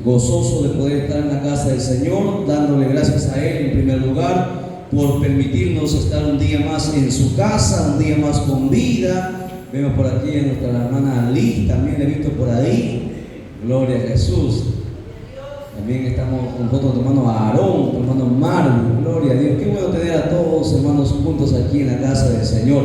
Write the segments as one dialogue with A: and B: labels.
A: Gozoso de poder estar en la casa del Señor, dándole gracias a Él en primer lugar por permitirnos estar un día más en su casa, un día más con vida. Vemos por aquí a nuestra hermana Liz, también la he visto por ahí. Gloria a Jesús. También estamos con nosotros, tu hermano Aarón, tu hermano Marvin. Gloria a Dios. Qué bueno tener a todos hermanos juntos aquí en la casa del Señor.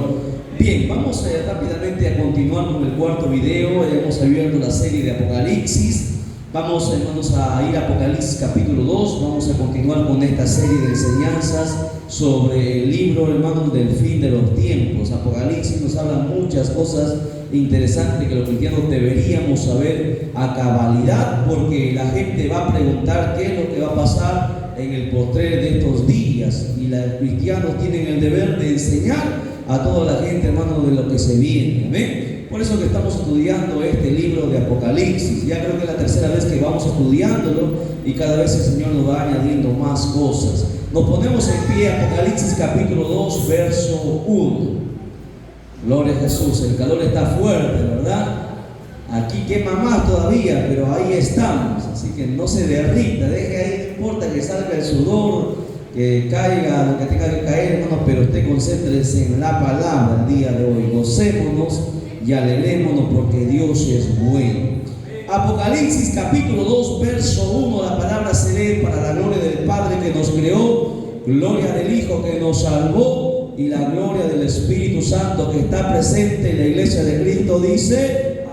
A: Bien, vamos rápidamente a continuar con el cuarto video. Hemos abierto la serie de Apocalipsis. Vamos, hermanos, a ir a Apocalipsis capítulo 2. Vamos a continuar con esta serie de enseñanzas sobre el libro, hermanos, del fin de los tiempos. Apocalipsis nos habla muchas cosas interesantes que los cristianos deberíamos saber a cabalidad, porque la gente va a preguntar qué es lo que va a pasar en el postrer de estos días, y los cristianos tienen el deber de enseñar a toda la gente, hermanos, de lo que se viene. Amén. Por eso que estamos estudiando este libro de Apocalipsis. Ya creo que es la tercera vez que vamos estudiándolo y cada vez el Señor nos va añadiendo más cosas. Nos ponemos en pie, Apocalipsis capítulo 2, verso 1. Gloria a Jesús. El calor está fuerte, ¿verdad? Aquí quema más todavía, pero ahí estamos. Así que no se derrita, deje ahí, no importa que salga el sudor, que caiga lo que tenga que caer, hermanos, pero usted concéntrese en la palabra el día de hoy. Gocémonos y alegrémonos porque Dios es bueno. Apocalipsis capítulo 2, verso 1, la palabra se lee: para la gloria del Padre que nos creó, gloria del Hijo que nos salvó y la gloria del Espíritu Santo que está presente en la iglesia de Cristo, dice: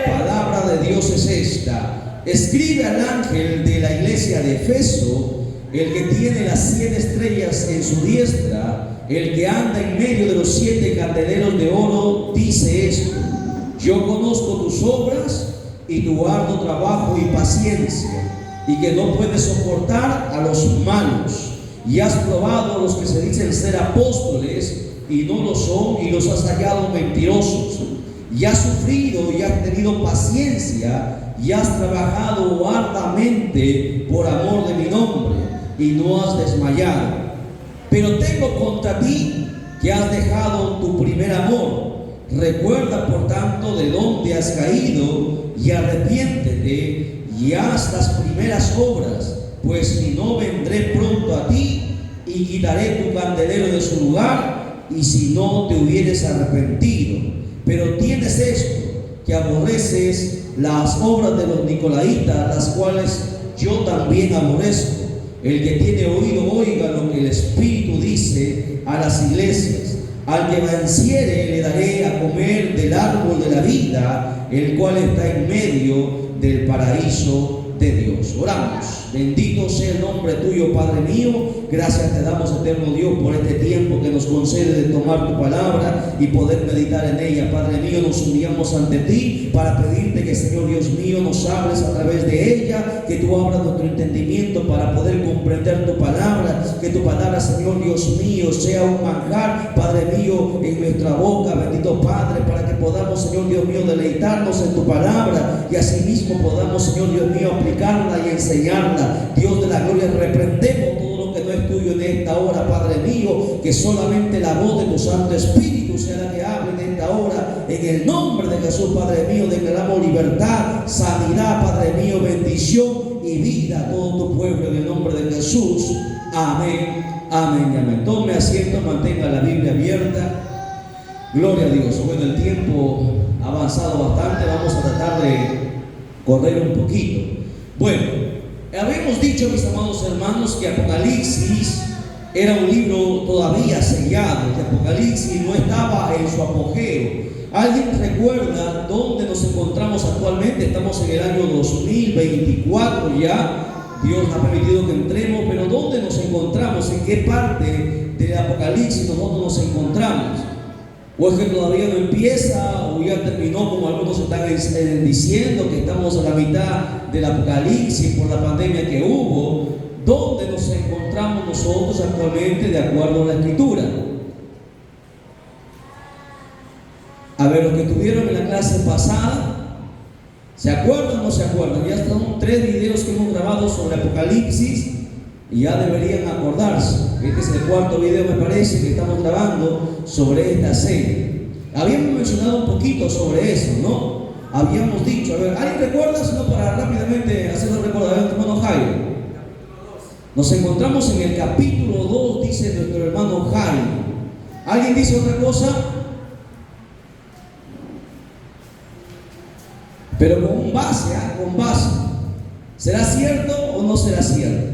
A: palabra de Dios es esta. Escribe al ángel de la iglesia de Efeso, el que tiene las 7 estrellas en su diestra, el que anda en medio de los 7 candeleros de oro, dice esto: yo conozco tus obras y tu arduo trabajo y paciencia, y que no puedes soportar a los malos, y has probado a los que se dicen ser apóstoles y no lo son, y los has hallado mentirosos, y has sufrido y has tenido paciencia, y has trabajado arduamente por amor de mi nombre, y no has desmayado. Pero tengo contra ti que has dejado tu primer amor. Recuerda, por tanto, de dónde has caído, y arrepiéntete y haz las primeras obras, pues si no, vendré pronto a ti y quitaré tu candelero de su lugar, y si no te hubieres arrepentido. Pero tienes esto, que aborreces las obras de los nicolaitas, las cuales yo también aborrezco. El que tiene oído, oiga lo que el Espíritu dice a las iglesias. Al que venciere le daré a comer del árbol de la vida, el cual está en medio del paraíso de Dios. Oramos. Bendito sea el nombre tuyo, Padre mío. Gracias te damos, eterno Dios, por este tiempo que nos concede de tomar tu palabra y poder meditar en ella. Padre mío, nos humillamos ante ti para pedirte que, Señor Dios mío, nos hables a través de ella, que tú abras nuestro entendimiento para poder comprender tu palabra, que tu palabra, Señor Dios mío, sea un manjar, Padre mío, en nuestra boca, bendito Padre, para que podamos, Señor Dios mío, deleitarnos en tu palabra y asimismo podamos, Señor Dios mío, aplicarla y enseñarla. Dios de la gloria, reprendemos todo lo que no es tuyo en esta hora, Padre mío, que solamente la voz de tu Santo Espíritu sea la que hable en esta hora. En el nombre de Jesús, Padre mío, declaramos libertad, sanidad, Padre mío, bendición y vida a todo tu pueblo, en el nombre de Jesús. Amén, amén y amén. Tome asiento, mantenga la Biblia abierta. Gloria a Dios. Bueno, el tiempo ha avanzado bastante, vamos a tratar de correr un poquito. Bueno, habíamos dicho, mis amados hermanos, que Apocalipsis era un libro todavía sellado, que Apocalipsis no estaba en su apogeo. ¿Alguien recuerda dónde nos encontramos actualmente? Estamos en el año 2024 ya. Dios ha permitido que entremos, pero ¿dónde nos encontramos? ¿En qué parte del Apocalipsis nosotros nos encontramos? ¿O es que todavía no empieza, o ya terminó, como algunos están diciendo, que estamos a la mitad del Apocalipsis por la pandemia que hubo? ¿Dónde nos encontramos nosotros actualmente de acuerdo a la Escritura? A ver, los que estuvieron en la clase pasada, ¿se acuerdan o no se acuerdan? Ya son 3 videos que hemos grabado sobre Apocalipsis y ya deberían acordarse. Este es el 4.º video, me parece, que estamos grabando sobre esta serie. Habíamos mencionado un poquito sobre eso, ¿no? habíamos dicho. A ver, ¿alguien recuerda? Si no, para rápidamente hacerlo recordar, hermano Jairo. Nos encontramos en el capítulo 2, dice nuestro hermano Jairo. ¿Alguien dice otra cosa? Pero con base, con base. ¿Será cierto o no será cierto?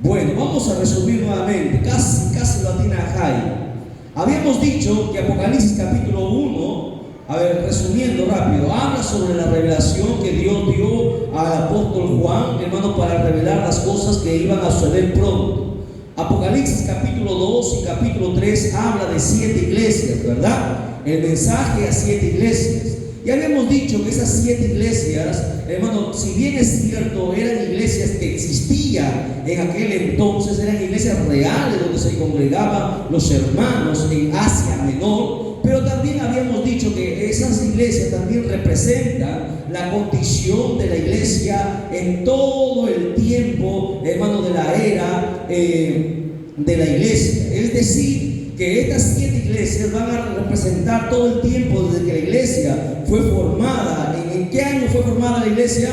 A: Bueno, vamos a resumir nuevamente. Casi lo atina Jairo. Habíamos dicho que Apocalipsis capítulo 1, a ver, resumiendo rápido, habla sobre la revelación que Dios dio al apóstol Juan, hermano, para revelar las cosas que iban a suceder pronto. Apocalipsis capítulo 2 y capítulo 3 habla de 7 iglesias, ¿verdad? El mensaje a 7 iglesias. Ya habíamos dicho que esas 7 iglesias, hermano, si bien es cierto, eran iglesias que existían en aquel entonces, eran iglesias reales donde se congregaban los hermanos en Asia Menor, pero también habíamos dicho que esas iglesias también representan la condición de la iglesia en todo el tiempo, hermano, de la era de la iglesia. Es decir, que estas 7 iglesias van a representar todo el tiempo desde que la iglesia fue formada. ¿En qué año fue formada la iglesia?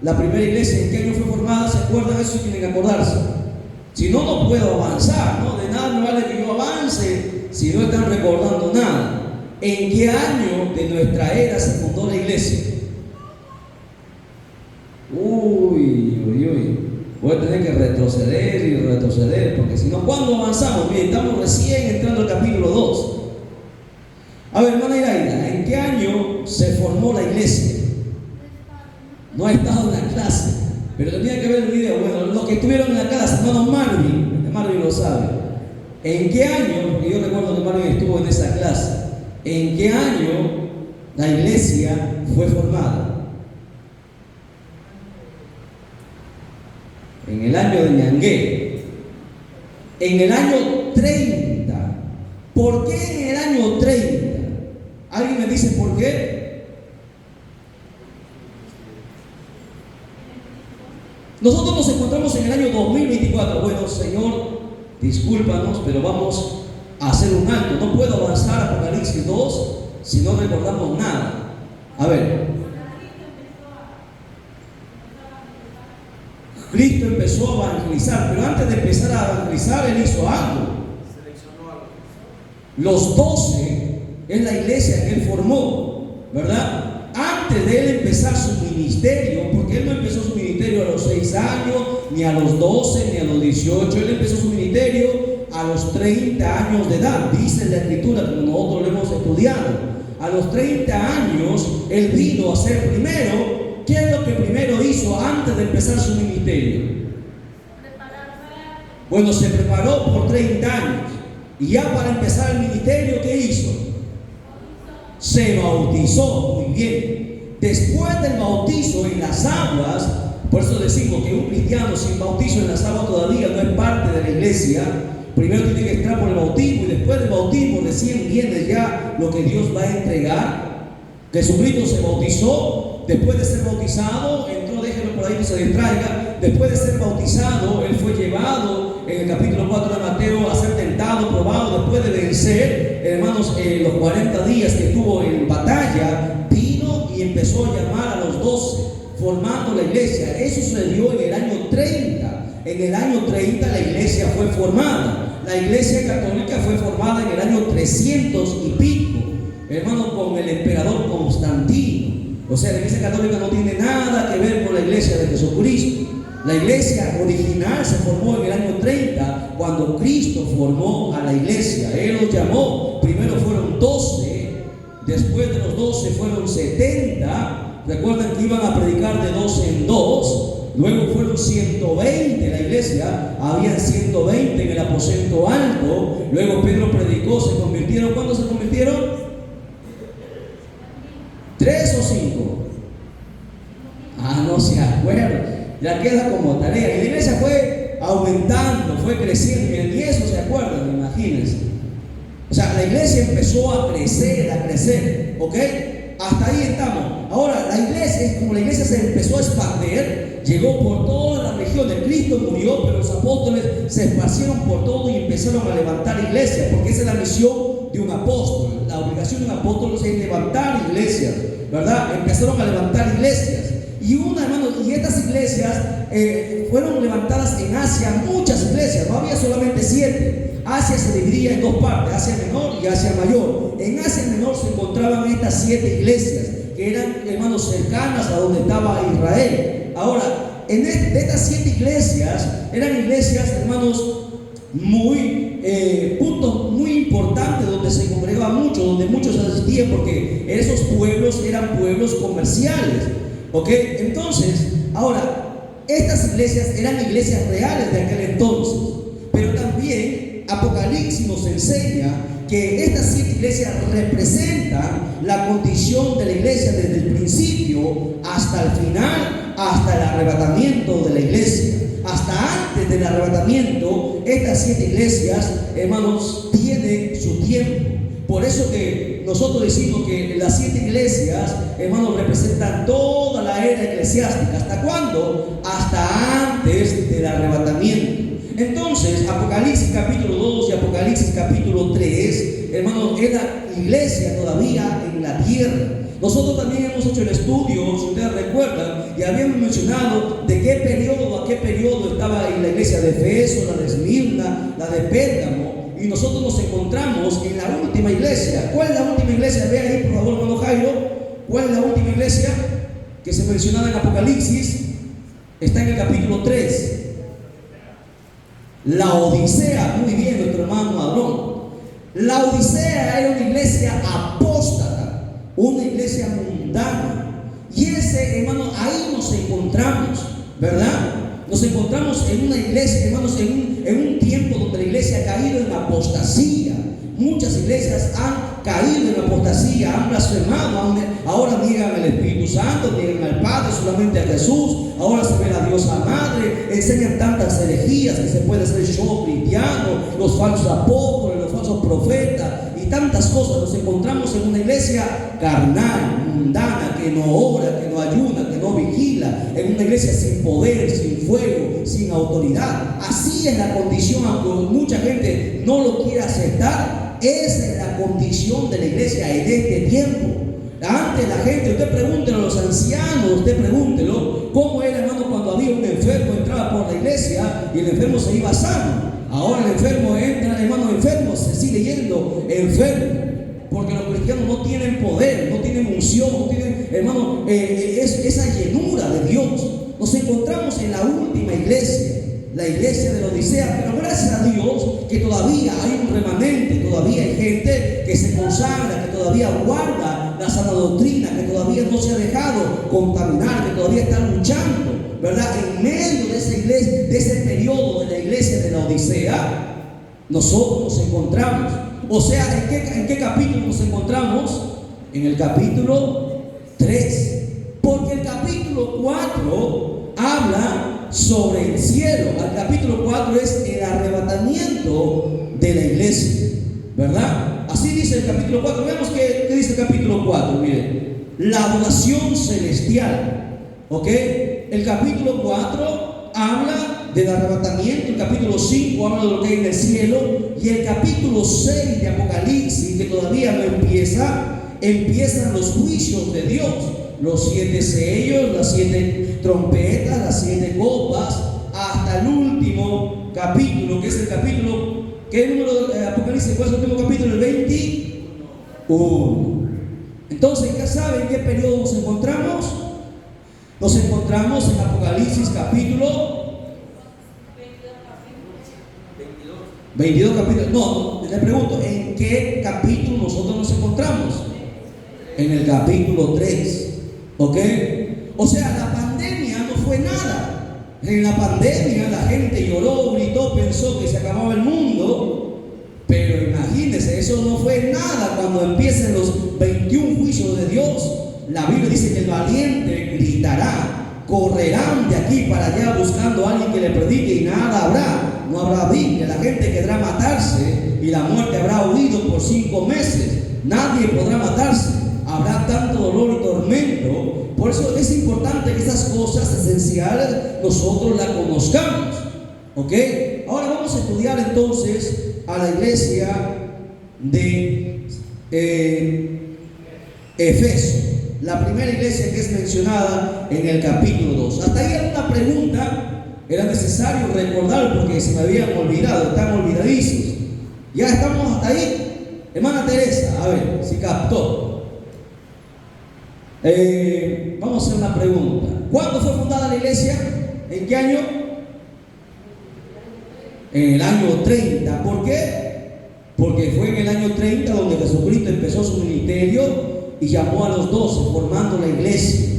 A: La primera iglesia, ¿en qué año fue formada? ¿Se acuerdan? Eso tienen que acordarse. Si no, no puedo avanzar, ¿no? De nada me vale que yo avance si no están recordando nada. ¿En qué año de nuestra era se fundó la iglesia? Voy a tener que retroceder y retroceder, porque si no, ¿cuándo avanzamos? Bien, estamos recién entrando al capítulo 2. A ver, hermana Iraida, ¿en qué año se formó la iglesia? No ha estado en la clase, pero tenía que ver el video. Bueno, los que estuvieron en la clase, hermano Marvin lo sabe. ¿En qué año? Porque yo recuerdo que Marvin estuvo en esa clase. ¿En qué año la iglesia fue formada? En el año de Ñangué, en el año 30. ¿Por qué en el año 30? ¿Alguien me dice por qué? Nosotros nos encontramos en el año 2024. Bueno, Señor, discúlpanos, pero vamos a hacer un alto. No puedo avanzar a Apocalipsis 2 si no recordamos nada. A ver. Cristo empezó a evangelizar, pero antes de empezar a evangelizar, Él hizo algo. Los 12 es la iglesia que Él formó, ¿verdad? Antes de Él empezar su ministerio, porque Él no empezó su ministerio a los 6 años, ni a los 12, ni a los 18, Él empezó su ministerio a los 30 años de edad, dice la Escritura, como nosotros lo hemos estudiado. A los 30 años, Él vino a ser primero. ¿Qué es lo que primero hizo antes de empezar su ministerio? Bueno, se preparó por 30 años. Y ya para empezar el ministerio, ¿qué hizo? Se bautizó. Muy bien. Después del bautizo en las aguas, por eso decimos que un cristiano sin bautizo en las aguas todavía no es parte de la iglesia. Primero tiene que entrar por el bautismo y después del bautismo recién viene ya lo que Dios va a entregar. Jesucristo se bautizó. Después de ser bautizado, entró, déjenlo por ahí que se distraiga. Después de ser bautizado, Él fue llevado en el capítulo 4 de Mateo a ser tentado, probado. Después de vencer, hermanos, los 40 días que estuvo en batalla, vino y empezó a llamar a los 12, formando la iglesia. Eso sucedió en el año 30. En el año 30 la iglesia fue formada. La iglesia católica fue formada en el año 300 y pico, hermano, con el emperador Constantino. O sea, la iglesia católica no tiene nada que ver con la iglesia de Jesucristo. La iglesia original se formó en el año 30, cuando Cristo formó a la iglesia. Él los llamó. Primero fueron 12, después de los 12 fueron 70. Recuerden que iban a predicar de 2 en 2. Luego fueron 120 la iglesia. Habían 120 en el aposento alto. Luego Pedro predicó, se convirtieron. ¿Cuándo se convirtieron? ¿3 o 5? No se acuerdan. Ya queda como tarea. Y la iglesia fue aumentando, fue creciendo. Y eso se acuerdan, imagínense. O sea, la iglesia empezó a crecer, ¿ok? Hasta ahí estamos. Ahora, la iglesia, como la iglesia se empezó a expandir, llegó por toda la región. El Cristo murió, pero los apóstoles se esparcieron por todo y empezaron a levantar iglesias, porque esa es la misión de un apóstol. La obligación de un apóstol es levantar iglesias, ¿verdad? Empezaron a levantar iglesias. Y estas iglesias fueron levantadas en Asia, muchas iglesias, no había solamente 7. Asia se dividía en 2 partes, Asia Menor y Asia Mayor. En Asia Menor se encontraban estas 7 iglesias, que eran, hermanos, cercanas a donde estaba Israel. Ahora, de estas 7 iglesias, eran iglesias, hermanos, puntos muy importantes, donde se congregaba mucho, donde muchos asistían, porque esos pueblos eran pueblos comerciales. ¿Ok? Entonces, ahora, estas iglesias eran iglesias reales de aquel entonces, pero también Apocalipsis nos enseña que estas 7 iglesias representan la condición de la iglesia desde el principio hasta el final, hasta el arrebatamiento de la iglesia. Hasta antes del arrebatamiento, estas 7 iglesias, hermanos, tienen su tiempo. Por eso que nosotros decimos que las 7 iglesias, hermanos, representan toda la era eclesiástica. ¿Hasta cuándo? Hasta antes del arrebatamiento. Entonces, Apocalipsis capítulo 2 y Apocalipsis capítulo 3, hermanos, es la iglesia todavía en la tierra. Nosotros también hemos hecho el estudio, si ustedes recuerdan, y habíamos mencionado de qué periodo a qué periodo estaba en la iglesia de Efeso, la de Esmirna, la de Pérgamo. Y nosotros nos encontramos en la última iglesia. ¿Cuál es la última iglesia? Ve ahí, por favor, hermano Jairo. ¿Cuál es la última iglesia que se mencionaba en Apocalipsis? Está en el capítulo 3. La Odisea. Muy bien, nuestro hermano Aarón. La Odisea era una iglesia apóstata, una iglesia mundana. Y hermano, ahí nos encontramos, ¿verdad? Nos encontramos en una iglesia, hermanos, en un tiempo donde la iglesia ha caído en apostasía. Muchas iglesias han caído en apostasía, han blasfemado, ahora niegan al Espíritu Santo, niegan al Padre, solamente a Jesús, ahora se ven a Dios a Madre, enseñan tantas herejías que se puede ser show cristiano, los falsos apóstoles, los falsos profetas y tantas cosas. Nos encontramos en una iglesia carnal, mundana, que no ora, que no ayuna, que no vigila, en una iglesia sin poder, sin fuego, sin autoridad. Así es la condición, aunque mucha gente no lo quiera aceptar. Esa es la condición de la iglesia en este tiempo. Antes la gente, usted pregúntelo a los ancianos, usted pregúntelo cómo era, hermano, cuando había un enfermo, entraba por la iglesia y el enfermo se iba sano. Ahora el enfermo entra, hermano, enfermo, se sigue yendo enfermo, porque los cristianos no tienen poder, no tienen unción, no tienen, hermano, esa llenura de Dios. Nos encontramos en la última iglesia, la iglesia de la Odisea, pero gracias a Dios que todavía hay un remanente, todavía hay gente que se consagra, que todavía guarda la sana doctrina, que todavía no se ha dejado contaminar, que todavía está luchando, ¿verdad? En medio de esa iglesia, de ese periodo de la iglesia de la Odisea, nosotros nos encontramos. O sea, ¿en qué capítulo nos encontramos? En el capítulo 3, porque el capítulo 4 habla sobre el cielo. El capítulo 4 es el arrebatamiento de la iglesia, ¿verdad? Así dice el capítulo 4. Veamos qué dice el capítulo 4. Miren, la adoración celestial, ¿ok? El capítulo 4 habla del arrebatamiento. El capítulo 5 habla de lo que hay en el cielo. Y el capítulo 6 de Apocalipsis, que todavía no empiezan los juicios de Dios. Los 7 sellos, las 7 trompetas, las 7 copas, hasta el último capítulo, que es el capítulo, ¿qué número de Apocalipsis? ¿Cuál es el último capítulo? El 21. Entonces, ¿ya saben en qué periodo nos encontramos? Nos encontramos en Apocalipsis capítulo 22 capítulos. No, le pregunto, ¿en qué capítulo nosotros nos encontramos? En el capítulo 3. ¿Ok? O sea, la pandemia no fue nada. En la pandemia la gente lloró, gritó, pensó que se acababa el mundo. Pero imagínense, eso no fue nada cuando empiecen los 21 juicios de Dios. La Biblia dice que el valiente gritará, correrán de aquí para allá buscando a alguien que le predique y nada habrá. No habrá Biblia, la gente querrá matarse y la muerte habrá huido por 5 meses. Nadie podrá matarse. Habrá tanto dolor y tormento. Por eso es importante que esas cosas esenciales nosotros las conozcamos. ¿Ok? Ahora vamos a estudiar entonces a la iglesia de Efeso, la primera iglesia que es mencionada en el capítulo 2. Hasta ahí hay una pregunta, era necesario recordar porque se me habían olvidado, están olvidadísimos. Ya estamos hasta ahí. Hermana Teresa, a ver si captó. Vamos a hacer una pregunta. ¿Cuándo fue fundada la iglesia? ¿En qué año? En el año 30. ¿Por qué? Porque fue en el año 30 donde Jesucristo empezó su ministerio y llamó a los 12, formando la iglesia.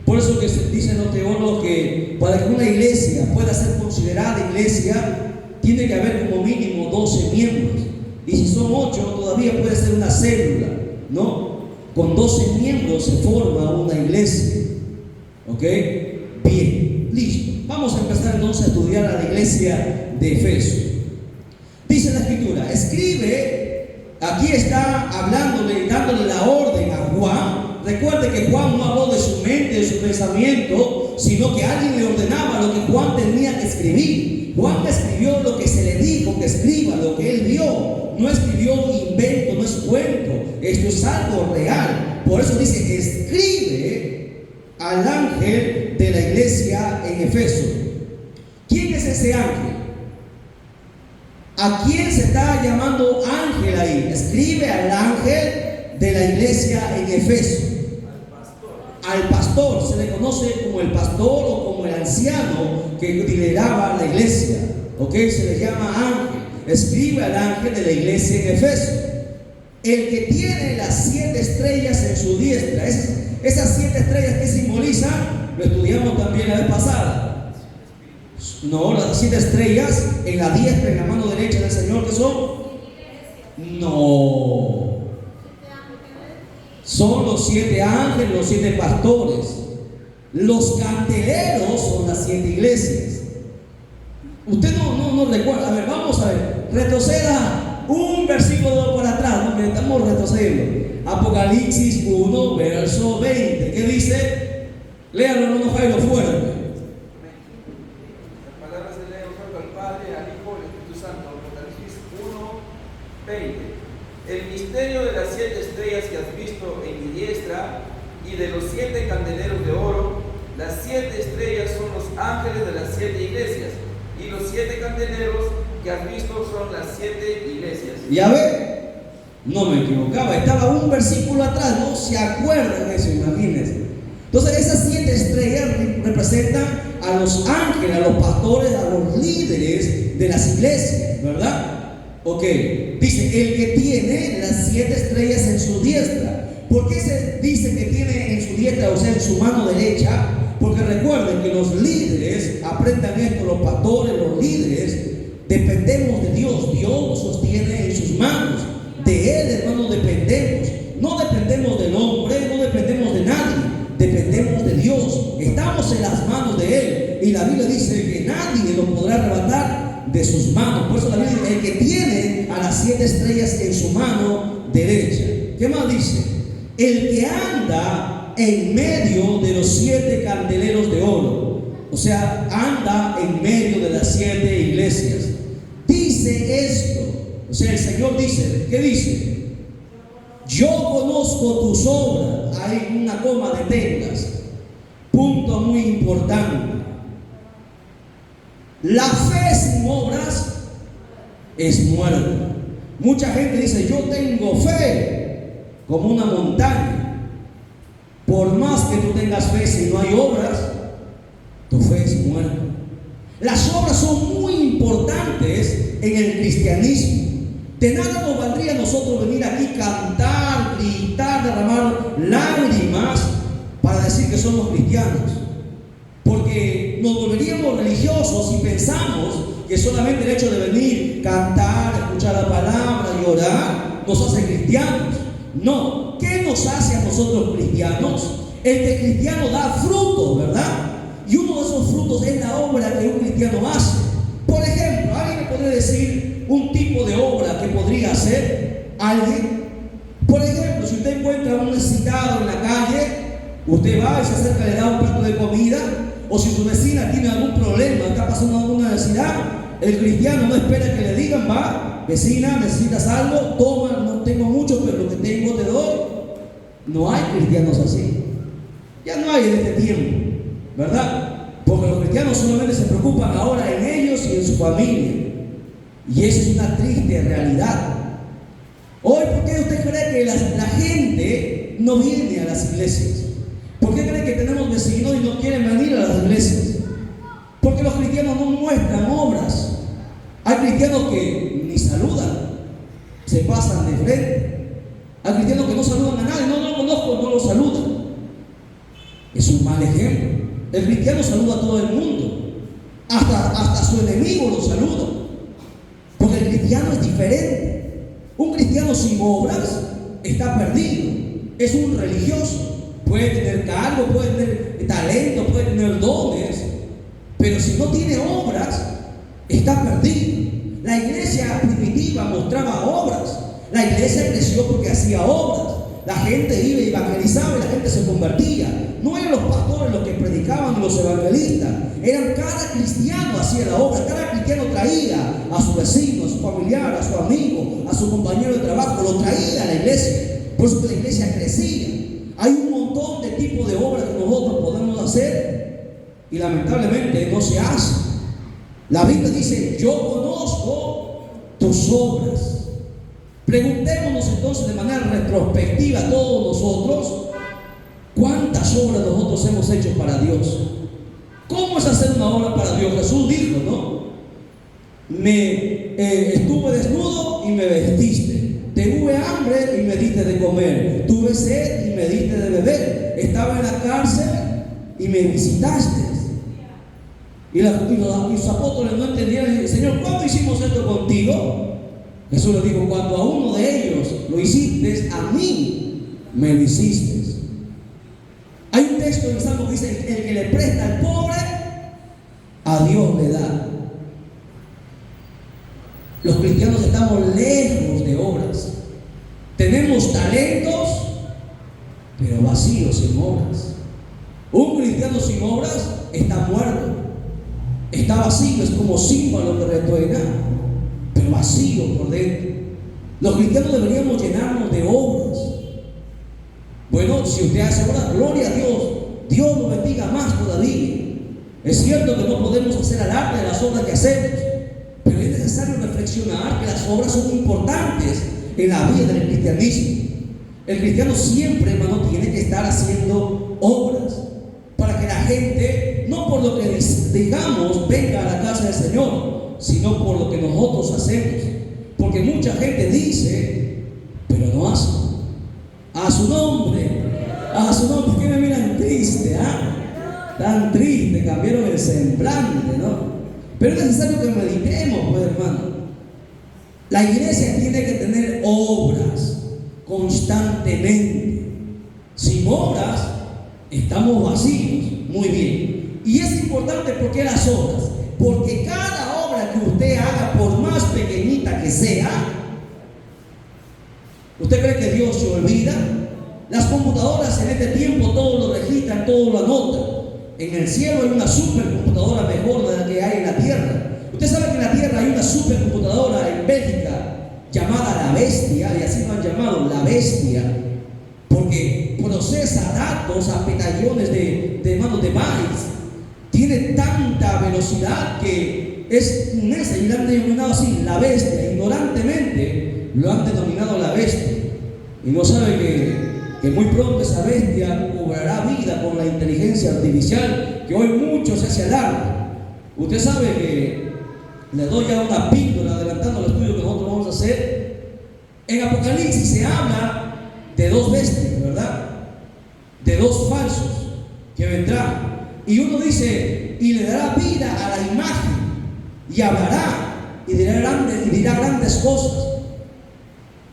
A: Por eso que dicen los teólogos que para que una iglesia pueda ser considerada iglesia, tiene que haber como mínimo 12 miembros. Y si son 8, todavía puede ser una célula, ¿no? Con 12 miembros se forma una iglesia. ¿Ok? Bien, listo. Vamos a empezar entonces a estudiar a la iglesia de Efeso. Dice la escritura, escribe, aquí está hablándole, dándole la orden a Juan. Recuerde que Juan no habló de su mente, de su pensamiento, sino que alguien le ordenaba lo que Juan tenía que escribir. Juan escribió lo que se le dijo que escriba, lo que él vio. No escribió invento, no es cuento. Esto es algo real. Por eso dice, escribe al ángel de la iglesia en Efeso. ¿Quién es ese ángel? ¿A quién se está llamando ángel ahí? Escribe al ángel de la iglesia en Efeso. Al pastor, se le conoce como el pastor o como el anciano que lideraba la iglesia. ¿Ok? Se le llama ángel. Escribe al ángel de la iglesia en Efeso. El que tiene las 7 estrellas en su diestra. Esas 7 estrellas que simbolizan, lo estudiamos también la vez pasada. No, las 7 estrellas en la diestra, en la mano derecha del Señor, ¿qué son? No. Son los 7 ángeles, los 7 pastores. Los candeleros son las 7 iglesias. Usted no recuerda. A ver, vamos a ver. Retroceda un versículo por atrás, porque estamos retrocediendo. Apocalipsis 1, verso 20. ¿Qué dice? Léalo, hermano Jairo, fuerte.
B: El misterio de las 7 estrellas que has visto en mi diestra y de los 7 candeleros de oro. Las 7 estrellas son los ángeles de las 7 iglesias y los 7 candeleros que has visto son las 7 iglesias.
A: Ya ve, no me equivocaba, estaba un versículo atrás, no se acuerdan de eso, imagínense. Entonces esas 7 estrellas representan a los ángeles, a los pastores, a los líderes de las iglesias, ¿verdad? Ok, dice, el que tiene las 7 estrellas en su diestra. ¿Por qué se dice que tiene en su diestra, o sea, en su mano derecha? Porque recuerden que los líderes, aprendan esto, los pastores, los líderes, dependemos de Dios. Dios nos sostiene en sus manos. De Él, hermanos, dependemos. No dependemos del hombre, no dependemos de nadie. Dependemos de Dios. Estamos en las manos de Él. Y la Biblia dice que nadie lo podrá arrebatar de sus manos. Por eso la Biblia dice, el que tiene a las 7 estrellas en su mano derecha. ¿Qué más dice? El que anda en medio de los 7 candeleros de oro. O sea, anda en medio de las 7 iglesias. Dice esto. O sea, el Señor dice, ¿qué dice? Yo conozco tus obras. Hay una coma de tengas. Punto muy importante. La fe sin obras es muerta. Mucha gente dice, yo tengo fe como una montaña. Por más que tú tengas fe, si no hay obras, tu fe es muerta. Las obras son muy importantes en el cristianismo. De nada nos valdría a nosotros venir aquí, cantar, gritar, derramar lágrimas para decir que somos cristianos. Porque nos volveríamos religiosos si pensamos que solamente el hecho de venir, cantar, escuchar la palabra y orar nos hace cristianos. No. ¿Qué nos hace a nosotros cristianos? El que cristiano da frutos, ¿verdad? Y uno de esos frutos es la obra que un cristiano hace. Por ejemplo, ¿alguien me podría decir un tipo de obra que podría hacer alguien? Por ejemplo, si usted encuentra a un necesitado en la calle, usted va y se acerca, le da un plato de comida. O si su vecina tiene algún problema, está pasando alguna necesidad, el cristiano no espera que le digan, va, vecina, necesitas algo, toma, no tengo mucho, pero lo que tengo te doy. No hay cristianos así. Ya no hay en este tiempo, ¿verdad? Porque los cristianos solamente se preocupan ahora en ellos y en su familia. Y esa es una triste realidad. Hoy, ¿por qué usted cree que la gente no viene a las iglesias? ¿Por qué cree que tenemos vecinos y no quieren venir a las iglesias? Porque los cristianos no muestran obras. Hay cristianos que ni saludan, se pasan de frente. Hay cristianos que no saludan a nadie, no lo conozco, no lo saludan. Es un mal ejemplo. El cristiano saluda a todo el mundo, hasta su enemigo lo saluda, porque el cristiano es diferente. Un cristiano sin obras está perdido, es un religioso. Puede tener cargo, puede tener talento, puede tener dones, pero si no tiene obras, está perdido. La iglesia primitiva mostraba obras. La iglesia creció porque hacía obras. La gente iba y evangelizaba y la gente se convertía. No eran los pastores los que predicaban, los evangelistas. Eran cada cristiano hacía la obra. Cada cristiano traía a su vecino, a su familiar, a su amigo, a su compañero de trabajo. Lo traía a la iglesia. Por eso que la iglesia crecía. Hay un montón de tipos de obras que nosotros podemos hacer y lamentablemente no se hace. La Biblia dice: yo conozco tus obras. Preguntémonos entonces de manera retrospectiva a todos nosotros, ¿cuántas obras nosotros hemos hecho para Dios? ¿Cómo es hacer una obra para Dios? Jesús dijo, ¿no? Estuve desnudo y me vestiste. Tuve hambre y me diste de comer. Tuve sed y me diste de beber. Estaba en la cárcel y me visitaste. Y los apóstoles no entendieron y dijeron: Señor, ¿cuándo hicimos esto contigo? Jesús les dijo: cuando a uno de ellos lo hiciste, a mí me lo hiciste. Hay un texto en el Salmo que dice: el que le presta al pobre, a Dios le da. Los cristianos estamos lejos de obras. Tenemos talentos, pero vacíos, sin obras. Un cristiano sin obras está muerto, está vacío, es como símbolo que retuena, pero vacío por dentro. Los cristianos deberíamos llenarnos de obras. Bueno, si usted hace obras, gloria a Dios, Dios lo bendiga más todavía. Es cierto que no podemos hacer alarde de las obras que hacemos, pero es necesario reflexionar que las obras son importantes en la vida del cristianismo. El cristiano siempre, hermano, tiene que estar haciendo obras para que la gente, no por lo que digamos, venga a la casa del Señor, sino por lo que nosotros hacemos. Porque mucha gente dice, pero no hace. A su nombre, ¿por qué me miran triste? Tan triste, cambiaron el semblante, ¿no? Pero es necesario que meditemos, pues, hermano. La iglesia tiene que tener obras constantemente. Sin obras, estamos vacíos. Muy bien. Y es importante, ¿por qué las obras? Porque cada obra que usted haga, por más pequeñita que sea, ¿usted cree que Dios se olvida? Las computadoras en este tiempo todo lo registran, todo lo anotan. En el cielo hay una supercomputadora mejor de la que hay en la tierra. Usted sabe que en la tierra hay una supercomputadora en Bélgica llamada La Bestia, y así lo han llamado, La Bestia, porque procesa datos a petallones de bytes. Tiene tanta velocidad que es inmensa y lo han denominado así, La Bestia. Ignorantemente lo han denominado La Bestia. Y no sabe que muy pronto esa bestia cobrará vida con la inteligencia artificial, que hoy mucho se hace alarma. Usted sabe que le doy ya una píldora adelantando el estudio que nosotros vamos a hacer. En Apocalipsis se habla de dos bestias, ¿verdad? De dos falsos que vendrán. Y uno dice: y le dará vida a la imagen, y hablará, y dirá grandes cosas.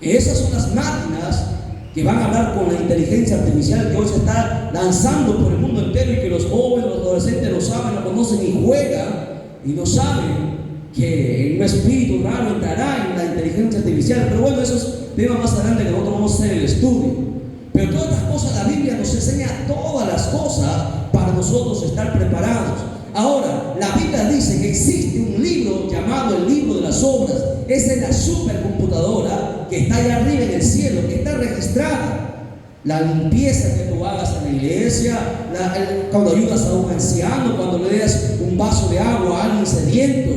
A: Esas son las máquinas que van a hablar con la inteligencia artificial que hoy se está lanzando por el mundo entero, y que los jóvenes, los adolescentes lo saben, lo conocen y juegan, y no saben que un espíritu raro entrará en la inteligencia artificial. Pero bueno, eso es tema más adelante que nosotros vamos a hacer el estudio. Pero todas estas cosas, la Biblia nos enseña todas las cosas para nosotros estar preparados. Ahora, la Biblia dice que existe un libro llamado el libro de las obras. Esa es la supercomputadora que está allá arriba en el cielo, que está registrada. La limpieza que tú hagas en la iglesia, cuando ayudas a un anciano, cuando le das un vaso de agua a alguien sediento,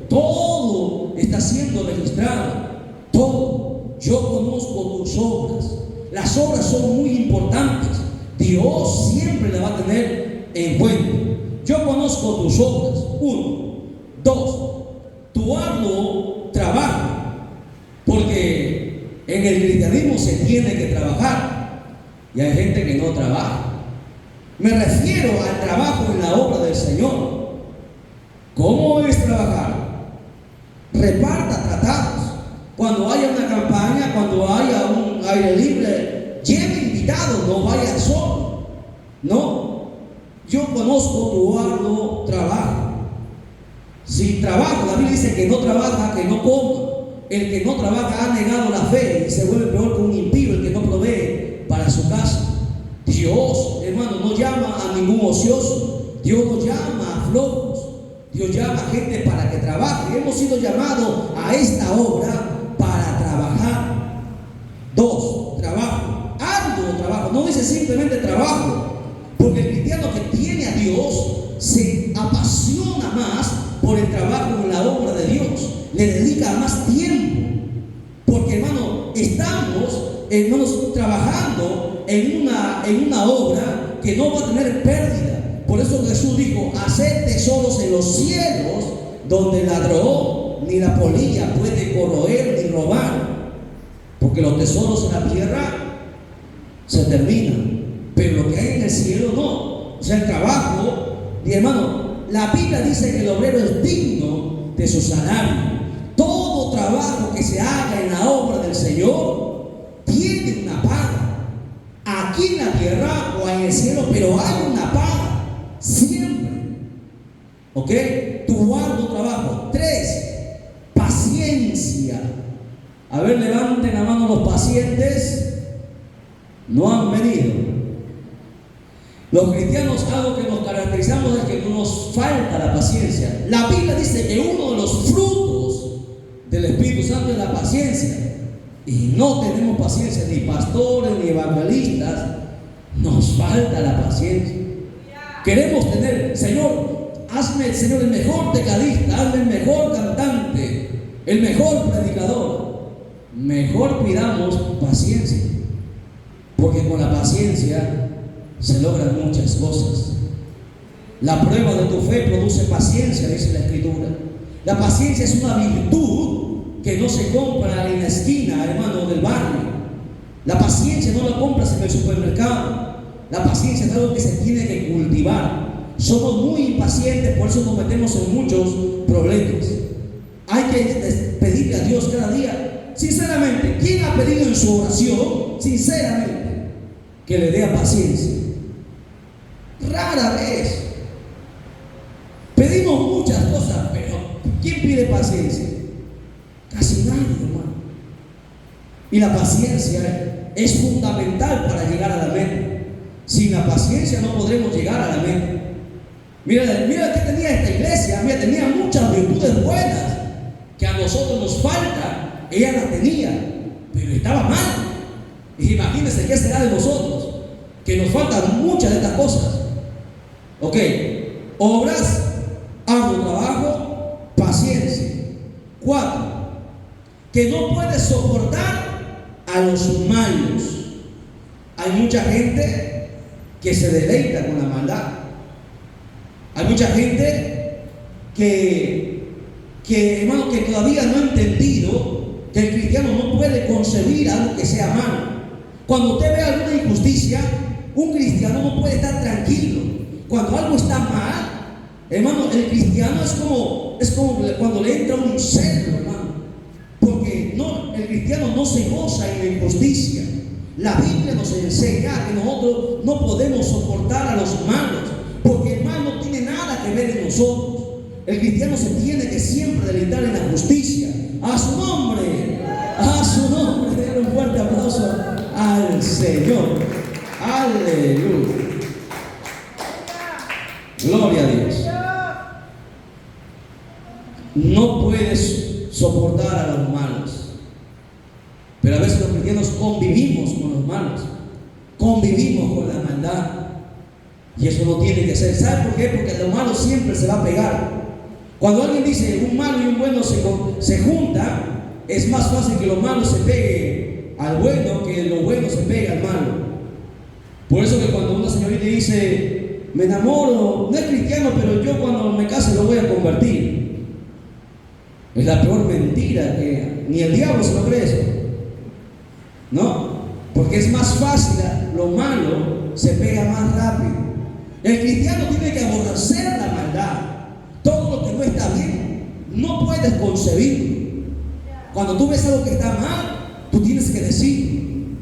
A: todo está siendo registrado. Todo. Yo conozco tus obras. Las obras son muy importantes. Dios siempre la va a tener en cuenta. Yo conozco tus obras. 1. 2. Tu arduo trabajo. Porque en el cristianismo se tiene que trabajar. Y hay gente que no trabaja. Me refiero al trabajo en la obra del Señor. ¿Cómo es trabajar? Reparta tratados. Cuando haya una campaña, cuando haya un aire libre, lleve invitados, no vaya solo. No. Yo conozco tu arduo trabajo. Si trabajo, la Biblia dice que no trabaja, que no coma. El que no trabaja ha negado la fe y se vuelve peor que un impío, el que no provee para su casa. Dios, hermano, no llama a ningún ocioso. Dios no llama a flojos. Dios llama a gente para que trabaje. Hemos sido llamados a esta obra para trabajar. 2. Trabajo. Arduo trabajo. No dice simplemente trabajo. Porque el cristiano que tiene a Dios se apasiona más por el trabajo en la obra de Dios. Le dedica más tiempo. Porque, hermano, estamos trabajando en una obra que no va a tener pérdida. Por eso Jesús dijo: haced tesoros en los cielos, donde el ladrón ni la polilla puede corroer ni robar. Porque los tesoros en la tierra se terminan, pero lo que hay en el cielo no. O sea, el trabajo, y hermano, la Biblia dice que el obrero es digno de su salario. Todo trabajo que se haga en la obra del Señor tiene una paga, aquí en la tierra o en el cielo, pero hay una paga siempre. ¿Ok? Tu arduo trabajo. 3. Paciencia. A ver, levanten la mano los pacientes. No han venido. Los cristianos, algo que nos caracterizamos es que nos falta la paciencia. La Biblia dice que uno de los frutos del Espíritu Santo es la paciencia. Y no tenemos paciencia, ni pastores, ni evangelistas. Nos falta la paciencia. Queremos tener, Señor, hazme, Señor, el mejor tecladista, hazme el mejor cantante, el mejor predicador. Mejor pidamos paciencia, porque con la paciencia se logran muchas cosas. La prueba de tu fe produce paciencia, dice la Escritura. La paciencia es una virtud que no se compra en la esquina, hermano, del barrio. La paciencia no la compras en el supermercado. La paciencia es algo que se tiene que cultivar. Somos muy impacientes, por eso nos metemos en muchos problemas. Hay que pedirle a Dios cada día, sinceramente. ¿Quién ha pedido en su oración, sinceramente, que le dé paciencia? Rara vez. Pedimos muchas cosas, pero ¿quién pide paciencia? Casi nadie, hermano. Y la paciencia es fundamental para llegar a la meta. Sin la paciencia no podremos llegar a la meta. Mira que tenía esta iglesia. Mira, tenía muchas virtudes buenas que a nosotros nos faltan. Ella las tenía, pero estaba mal. Y imagínense qué será de nosotros, que nos faltan muchas de estas cosas. Ok, obras, arduo trabajo, paciencia. 4, que no puede soportar a los malos. Hay mucha gente que se deleita con la maldad. Hay mucha gente que hermano, que todavía no ha entendido que el cristiano no puede concebir algo que sea malo. Cuando usted ve alguna injusticia, un cristiano no puede estar tranquilo. Cuando algo está mal, hermano, el cristiano es como cuando le entra un celo, hermano. Porque el cristiano no se goza en la injusticia. La Biblia nos enseña que nosotros no podemos soportar a los malos, porque el mal no tiene nada que ver en nosotros. El cristiano se tiene que siempre deleitar en la justicia. A su nombre, denle un fuerte aplauso al Señor. Aleluya. Gloria a Dios. No puedes soportar a los malos, pero cristianos convivimos con los malos, convivimos con la maldad. Y eso no tiene que ser. ¿Sabe por qué? Porque lo malo siempre se va a pegar. Cuando alguien dice un malo y un bueno se juntan, es más fácil que lo malo se pegue al bueno que lo bueno se pegue al malo. Por eso que cuando una señorita dice, me enamoro, no es cristiano, pero yo cuando me case lo voy a convertir, es la peor mentira, que ni el diablo se lo cree eso, ¿no? Porque es más fácil, lo malo se pega más rápido. El cristiano tiene que aborrecer la maldad, todo lo que no está bien, no puedes concebir. Cuando tú ves algo que está mal, tú tienes que decir,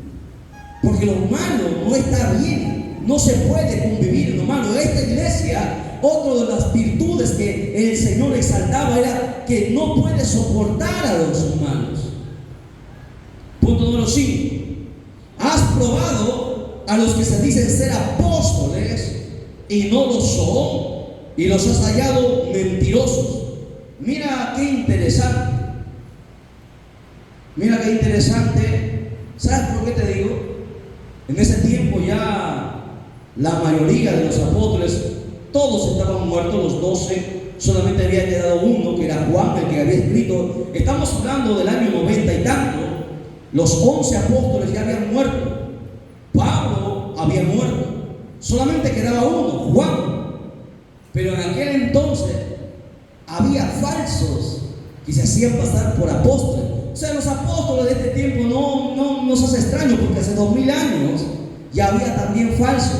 A: porque lo malo no está bien, no se puede convivir en lo malo. Esta iglesia, otra de las virtudes que el Señor exaltaba era que no puede soportar a los humanos. Punto número 5. Has probado a los que se dicen ser apóstoles y no lo son, y los has hallado mentirosos. Mira qué interesante. Mira qué interesante. ¿Sabes por qué te digo? En ese tiempo ya la mayoría de los apóstoles, todos estaban muertos, los 12, solamente había quedado uno, que era Juan, el que había escrito. Estamos hablando del año 90 y tanto. Los 11 apóstoles ya habían muerto. Pablo había muerto. Solamente quedaba uno, Juan. Pero en aquel entonces había falsos que se hacían pasar por apóstoles. O sea, los apóstoles de este tiempo no nos hace extraño, porque hace 2000 años ya había también falsos.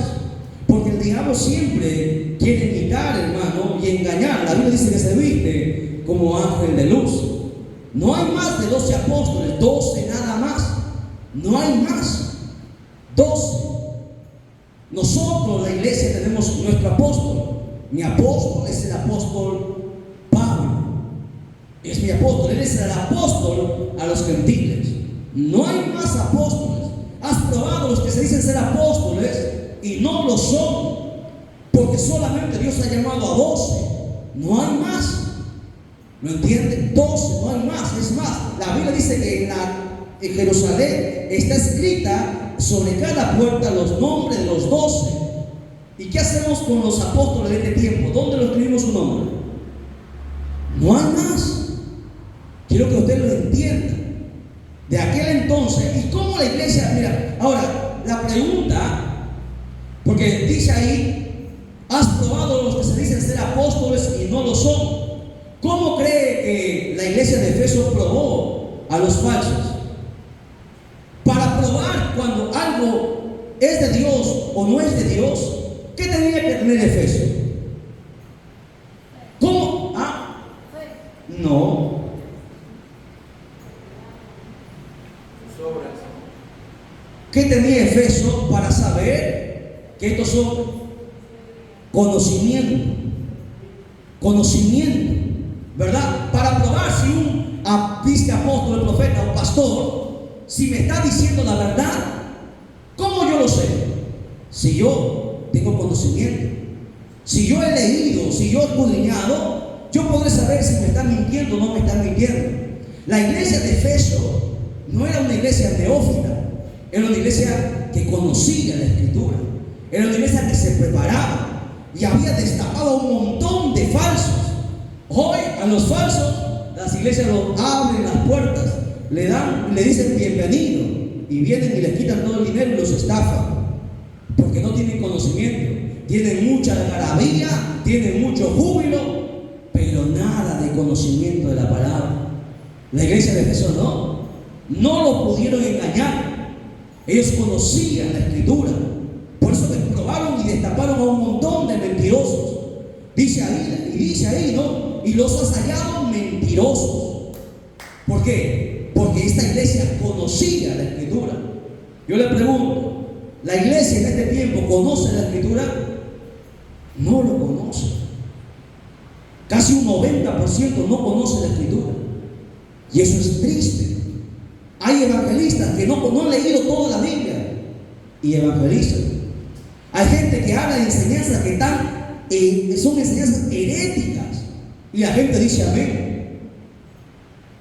A: Porque el diablo siempre quiere imitar, hermano, y engañar. La Biblia dice que se viste como ángel de luz. No hay más de 12 apóstoles, 12 nada más. No hay más. 12. Nosotros, la iglesia, tenemos nuestro apóstol. Mi apóstol es el apóstol Pablo. Es mi apóstol, él es el apóstol a los gentiles. No hay más apóstoles. Has probado los que se dicen ser apóstoles y no lo son, porque solamente Dios ha llamado a 12. No hay más. ¿Lo entienden? 12, no hay más. Es más, la Biblia dice que en Jerusalén está escrita sobre cada puerta los nombres de los 12. ¿Y qué hacemos con los apóstoles de este tiempo? ¿Dónde lo escribimos su nombre? No hay más. Quiero que usted lo entienda. De aquel entonces, ¿y cómo la iglesia? Mira, ahora, la pregunta, porque dice ahí, has probado los que se dicen ser apóstoles y no lo son. ¿Cómo cree que la iglesia de Efeso probó a los falsos? Para probar cuando algo es de Dios o no es de Dios, ¿qué tenía que tener Efeso? ¿Cómo? ¿Ah? No. Sus obras. ¿Qué tenía Efeso para saber que estos son conocimiento? Conocimiento, ¿verdad? Para probar si un apóstol, profeta o pastor, si me está diciendo la verdad, ¿cómo yo lo sé? Si yo tengo conocimiento, si yo he leído, si yo he escudriñado, yo podré saber si me están mintiendo o no me están mintiendo. La iglesia de Efeso no era una iglesia neófita, era una iglesia que conocía la Escritura, era una iglesia que se preparaba y había destapado un montón de falsos. Hoy a los falsos las iglesias los abren las puertas, le dicen bienvenido, y vienen y les quitan todo el dinero y los estafan, porque no tienen conocimiento, tienen mucha algarabía, tienen mucho júbilo, pero nada de conocimiento de la palabra. La iglesia de Efeso no lo pudieron engañar. Ellos conocían la Escritura, por eso probaron y destaparon a un montón de mentirosos. Dice ahí, ¿no? Y los has hallado mentirosos. ¿Por qué? Porque esta iglesia conocía la Escritura. Yo le pregunto, ¿la iglesia en este tiempo conoce la Escritura? No lo conoce. Casi un 90% no conoce la Escritura. Y eso es triste. Hay evangelistas que no han leído toda la Biblia y evangelizan. Hay gente que habla de enseñanzas que son enseñanzas heréticas, y la gente dice amén.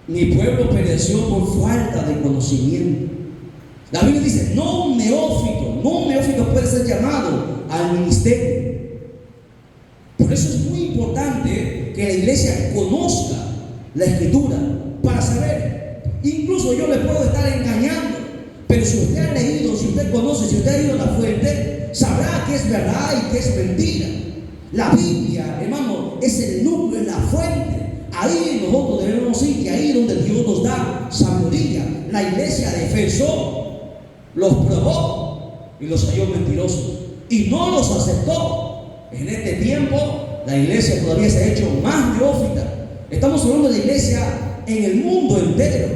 A: Mi pueblo pereció por falta de conocimiento. La Biblia dice, no un neófito puede ser llamado al ministerio. Por eso es muy importante que la iglesia conozca la Escritura para saber. Incluso yo le puedo estar engañando, pero si usted ha leído, si usted conoce, si usted ha ido a la fuente, sabrá que es verdad y que es mentira. La Biblia, hermano, es el núcleo, es la fuente. Ahí nosotros debemos ir, y ahí donde Dios nos da sabiduría. La iglesia de Efeso los probó y los halló mentirosos y no los aceptó. En este tiempo la iglesia todavía se ha hecho más neófita. Estamos hablando de la iglesia en el mundo entero.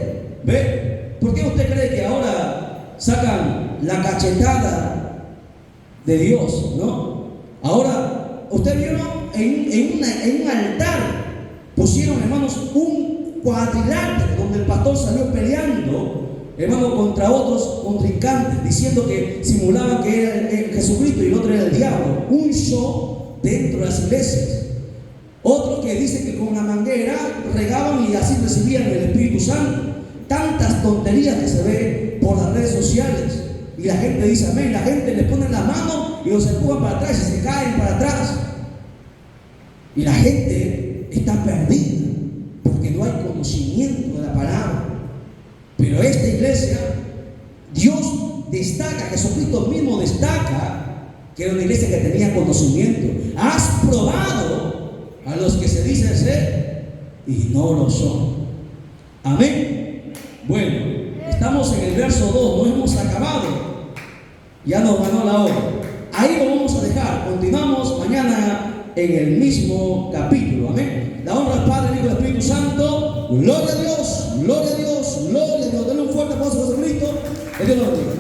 A: ¿Ve? ¿Por qué usted cree que ahora sacan la cachetada de Dios? ¿No? Ahora, usted vio en un altar, pusieron, hermanos, un cuadrilátero donde el pastor salió peleando, hermano, contra otros contrincantes, diciendo que simulaban que era Jesucristo y el otro era el diablo. Un show dentro de las iglesias. Otros que dicen que con la manguera regaban y así recibían el Espíritu Santo. Tantas tonterías que se ve por las redes sociales. Y la gente dice amén. La gente les pone la mano y los empujan para atrás y se caen para atrás. Y la gente está perdida porque no hay conocimiento de la palabra. Pero esta iglesia, Dios destaca, Jesucristo mismo destaca que era una iglesia que tenía conocimiento. Has probado a los que se dicen ser y no lo son. Amén. Bueno, estamos en el verso 2, no hemos acabado. Ya nos ganó la hora. Ahí lo vamos a dejar. Continuamos mañana en el mismo capítulo. Amén. La honra al Padre, Hijo y Espíritu Santo. Gloria a Dios, gloria a Dios, gloria a Dios. Denle un fuerte aplauso a Jesucristo. Que Dios lo bendiga.